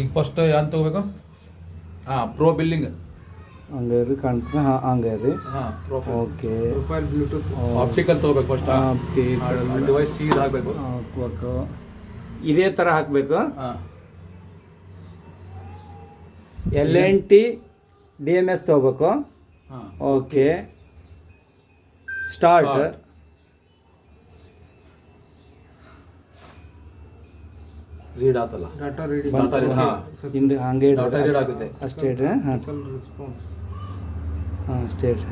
ಈಗ ಫಸ್ಟ್ ಏನು ತೊಗೋಬೇಕು? ಹಾಂ, ಪ್ರೋ ಬಿಲ್ಲಿಂಗ್. ಹಂಗೆ ರೀ ಕಾಣ್ತದೆ. ಹಾಂ ಹಂಗೆ ರೀ. ಹಾಂ, ಓಕೆ. ಪ್ರೊಫೈಲ್ ಬ್ಲೂಟೂತ್ ಆಪ್ಟಿಕಲ್ ತೊಗೋಬೇಕು ಫಸ್ಟ್. ಡಿವೈಸ್ ಸೀದ್ ಹಾಕಬೇಕು. ಹಾಕ್ಬೇಕು. ಇದೇ ಥರ ಹಾಕಬೇಕು. ಹಾಂ, LNT DMS ತೊಗೋಬೇಕು. ಹಾಂ, ಓಕೆ. ಸ್ಟಾರ್ಟ್. ರೀಡ್ ಆತಲ್ಲ, ಡಾಟಾ ರೀಡಿಂಗ್. Data read. ಹಾಂ, ಹಿಂದೆ ಹಂಗೆ ಡಾಟಾ ರೀಡ್ ಆಗುತ್ತೆ. ಅಷ್ಟೇ ಇಡ್ರಿ. ಹಾಂ ರೆಸ್ಪಾನ್ಸ್. ಹಾಂ ಅಷ್ಟೇ ಇಡ್ರಿ.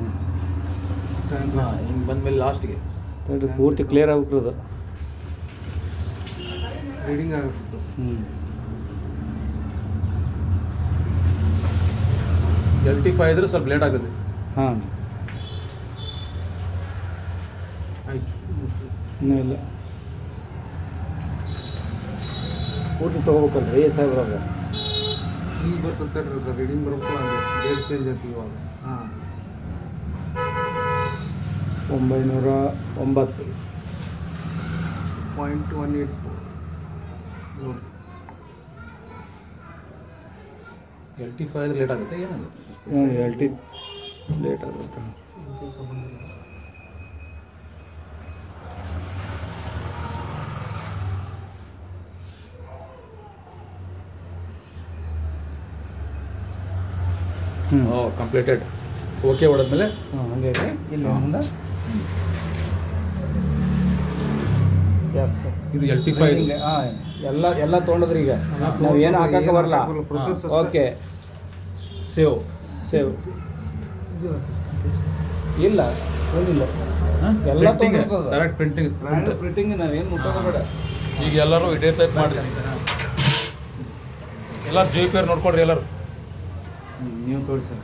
ಹಾಂ, ಹಿಂಗೆ ಬಂದಮೇಲೆ ಲಾಸ್ಟ್ಗೆ ತಡ್ರಿ ಪೂರ್ತಿ ಕ್ಲಿಯರ್ ಆಗ್ಬಿಟ್ರದು. ರೀಡಿಂಗ್ ಆಗುತ್ತೆ. LT5 ಇದ್ರೆ ಸ್ವಲ್ಪ ಲೇಟ್ ಆಗುತ್ತೆ. ಹಾಂ ಆಯ್ತು. ಇನ್ನೂ ಇಲ್ಲ. ಪೂರ್ತಿ ತೊಗೋಬೇಕಲ್ರಿ ಸಾಹೇಬ್ರಾಗ. ಈಗ ಬರ್ತದೆ ರೀಡಿಂಗ್ ಬರ್ಬೇಕು. ಅಂದ್ರೆ ಡೇಟ್ ಚೇಂಜ್ ಆಗ್ತೀವಿ ಇವಾಗ. ಹಾಂ 909. 0.184. LT5 ಇದ್ರೆ ಲೇಟ್ ಆಗುತ್ತೆ. ಏನದು LT ಲೇಟ್ ಆಗುತ್ತೆ. ಕಂಪ್ಲೀಟೆಡ್. ಓಕೆ ಹೊಡೆದ್ಮೇಲೆ ಹಾಂ ಹಂಗೆ ಇದೆ. ಇಲ್ಲಿ ಮುಂದೆ ಎಸ್ ಇದು LT5. ಹಾಂ ಎಲ್ಲ ತೊಗೊಂಡ್ರಿ. ಈಗ ನಾವು ಏನು ಹಾಕಕ್ಕೆ ಬರಲ್ಲ. Okay save. ಇಲ್ಲ ಏನಿಲ್ಲ. ಎಲ್ಲ ತೊಗೊಂಡಿರ್ತದೆ. Direct printing. ಪ್ರಿಂಟಿಂಗ್ ನಾವೇನು ಮುಟ್ಟೋಬೇಡ. ಈಗ ಎಲ್ಲರೂ ಇದೇ ಟೈಪ್ ಮಾಡಿ ಎಲ್ಲ JPR ನೋಡ್ಕೊಡ್ರಿ ಎಲ್ಲರೂ. ನೀವು ತೋರಿಸಿ.